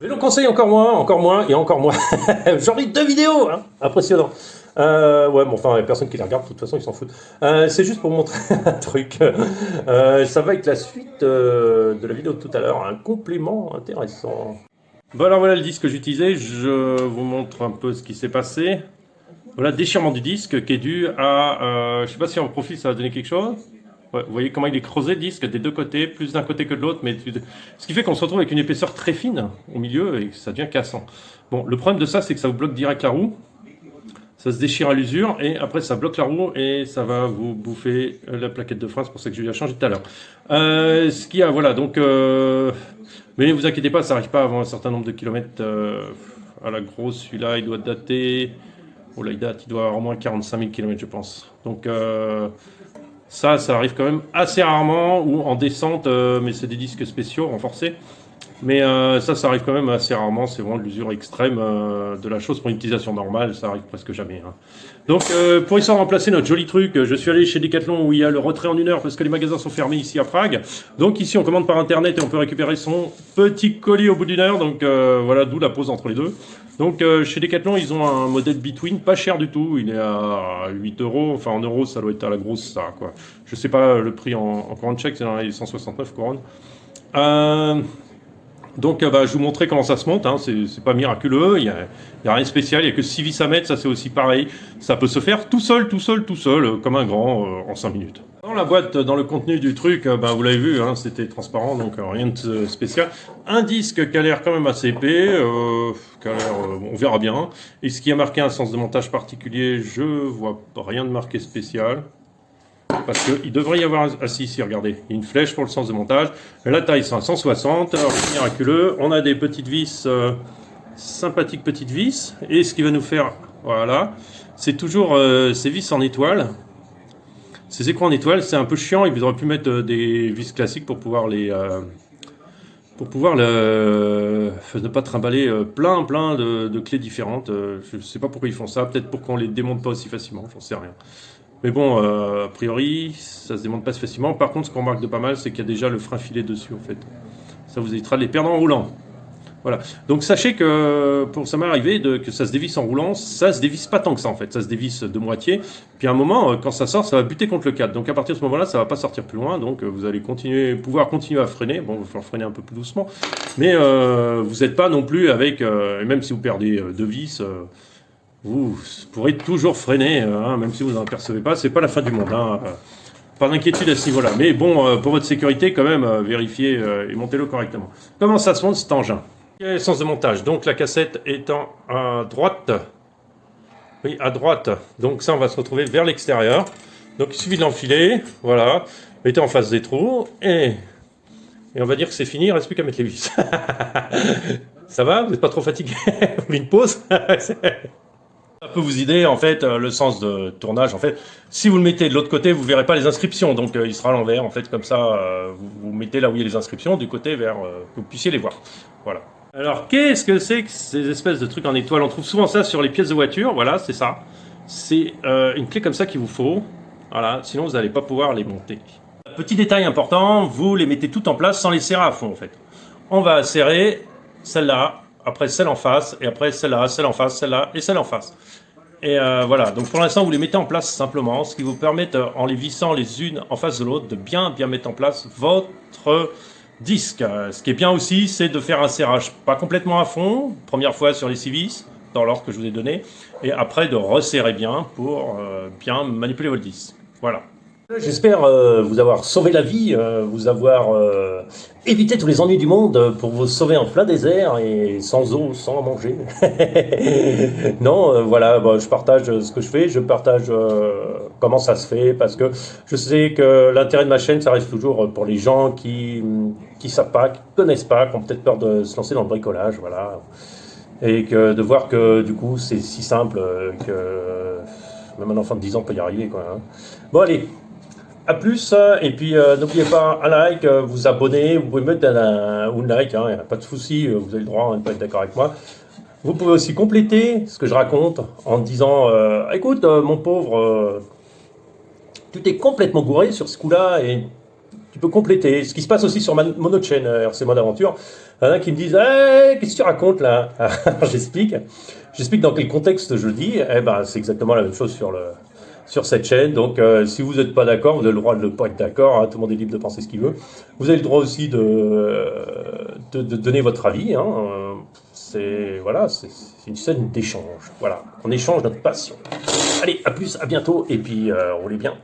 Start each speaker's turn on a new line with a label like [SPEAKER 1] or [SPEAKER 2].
[SPEAKER 1] Vélo conseil encore moins et encore moins. J'en ai 2 vidéos, hein. Impressionnant. Ouais, bon, enfin, personne qui les regarde, de toute façon, ils s'en foutent. C'est juste pour montrer un truc. Ça va avec la suite de la vidéo de tout à l'heure, un complément intéressant. Bon, alors voilà le disque que j'utilisais. Je vous montre un peu ce qui s'est passé. Voilà, déchirement du disque qui est dû à. Je sais pas si en profil ça va donner quelque chose. Ouais, vous voyez comment il est creusé le disque des deux côtés, plus d'un côté que de l'autre, mais ce qui fait qu'on se retrouve avec une épaisseur très fine au milieu et que ça devient cassant. Bon, le problème de ça, c'est que ça vous bloque direct la roue, ça se déchire à l'usure et après ça bloque la roue et ça va vous bouffer la plaquette de frein. C'est pour ça que je l'ai changé tout à l'heure. Ce qu'il y a, voilà, donc, mais ne vous inquiétez pas, ça n'arrive pas avant un certain nombre de kilomètres. À la grosse, celui-là, il doit dater. Oh là, il doit avoir au moins 45 000 km, je pense. Donc, ça arrive quand même assez rarement, ou en descente, mais c'est des disques spéciaux, renforcés. Mais ça arrive quand même assez rarement, c'est vraiment de l'usure extrême de la chose. Pour une utilisation normale, ça arrive presque jamais. Hein. Donc, pour essayer de remplacer notre joli truc, je suis allé chez Decathlon où il y a le retrait en 1 heure parce que les magasins sont fermés ici à Prague. Donc ici, on commande par internet et on peut récupérer son petit colis au bout d'1 heure. Donc voilà, d'où la pause entre les deux. Donc chez Decathlon, ils ont un modèle Between, pas cher du tout. Il est à 8 euros. Enfin, en euros, ça doit être à la grosse, ça, quoi. Je sais pas le prix en couronne tchèque, c'est dans les 169 couronnes. Donc je vous montrais comment ça se monte, hein. C'est pas miraculeux, il y a rien de spécial, il n'y a que 6 vis à mettre, ça c'est aussi pareil. Ça peut se faire tout seul, comme un grand, en 5 minutes. Dans la boîte, dans le contenu du truc, vous l'avez vu, hein, c'était transparent, donc rien de spécial. Un disque qui a l'air quand même assez épais, on verra bien. Et ce qui a marqué un sens de montage particulier, je vois rien de marqué spécial. Parce qu'il devrait y avoir ici, regardez, une flèche pour le sens de montage. La taille, c'est un 160. Alors, c'est miraculeux. On a des petites vis, sympathiques petites vis. Et ce qui va nous faire, voilà, c'est toujours ces vis en étoile. Ces écrans en étoile, c'est un peu chiant. Ils auraient pu mettre des vis classiques pour pouvoir ne pas trimballer plein de clés différentes. Je ne sais pas pourquoi ils font ça. Peut-être pour qu'on les démonte pas aussi facilement. J'en sais rien. Mais bon, a priori, ça se démonte pas si facilement. Par contre, ce qu'on remarque de pas mal, c'est qu'il y a déjà le frein filé dessus, en fait. Ça vous évitera de les perdre en roulant. Voilà. Donc sachez que ça m'est arrivé que ça se dévisse en roulant, ça se dévisse pas tant que ça, en fait. Ça se dévisse de moitié. Puis à un moment, quand ça sort, ça va buter contre le cadre. Donc à partir de ce moment-là, ça va pas sortir plus loin. Donc vous allez pouvoir continuer à freiner. Bon, il va falloir freiner un peu plus doucement. Mais vous n'êtes pas non plus avec, même si vous perdez 2 vis, vous pourrez toujours freiner, hein, même si vous n'en percevez pas, c'est pas la fin du monde. Hein. Pas d'inquiétude à ce niveau-là. Mais bon, pour votre sécurité, quand même, vérifiez et montez-le correctement. Comment ça se monte cet engin? Quel est le sens de montage? Donc la cassette étant à droite. Oui, à droite. Donc ça, on va se retrouver vers l'extérieur. Donc il suffit de l'enfiler, voilà. Mettez en face des trous et on va dire que c'est fini, il ne reste plus qu'à mettre les vis. Ça va? Vous n'êtes pas trop fatigué? Vous voulez une pause? Ça peut vous aider, en fait, le sens de tournage. En fait, si vous le mettez de l'autre côté, vous verrez pas les inscriptions. Donc, il sera à l'envers. En fait, comme ça, vous mettez là où il y a les inscriptions, du côté vers que vous puissiez les voir. Voilà. Alors, qu'est-ce que c'est que ces espèces de trucs en étoile? On trouve souvent ça sur les pièces de voiture. Voilà, c'est ça. C'est une clé comme ça qu'il vous faut. Voilà, sinon vous n'allez pas pouvoir les monter. Petit détail important, vous les mettez toutes en place sans les serrer à fond, en fait. On va serrer celle-là, après celle en face, et après celle-là, celle en face, celle-là, et celle en face. Et voilà, donc pour l'instant, vous les mettez en place simplement, ce qui vous permet, en les vissant les unes en face de l'autre, de bien mettre en place votre disque. Ce qui est bien aussi, c'est de faire un serrage pas complètement à fond, première fois sur les 6 vis, dans l'ordre que je vous ai donné, et après de resserrer bien pour bien manipuler votre disque. Voilà. J'espère vous avoir sauvé la vie, vous avoir évité tous les ennuis du monde pour vous sauver en plein désert et sans eau, sans manger. Non, voilà, je partage ce que je fais, je partage comment ça se fait, parce que je sais que l'intérêt de ma chaîne, ça reste toujours pour les gens qui savent pas, qui connaissent pas, qui ont peut-être peur de se lancer dans le bricolage, voilà. Et que de voir que du coup c'est si simple que même un enfant de 10 ans peut y arriver, quoi. Hein. Bon allez. A plus, et puis n'oubliez pas un like, vous abonner, vous pouvez mettre un like, hein, pas de souci, vous avez le droit de ne pas être d'accord avec moi. Vous pouvez aussi compléter ce que je raconte en disant écoute, mon pauvre, tu t'es complètement gouré sur ce coup-là et
[SPEAKER 2] tu peux compléter. Ce qui se passe aussi sur mon autre chaîne, RC Mode Aventure. Il y en a qui me disent hey, qu'est-ce que tu racontes là? J'explique. J'explique dans quel contexte je le dis. Eh ben, c'est exactement la même chose sur cette chaîne. Donc, si vous n'êtes pas d'accord, vous avez le droit de ne pas être d'accord. Hein, tout le monde est libre de penser ce qu'il veut. Vous avez le droit aussi de donner votre avis. Hein. C'est une scène d'échange. Voilà, on échange notre passion. Allez, à plus, à bientôt, et puis roulez bien.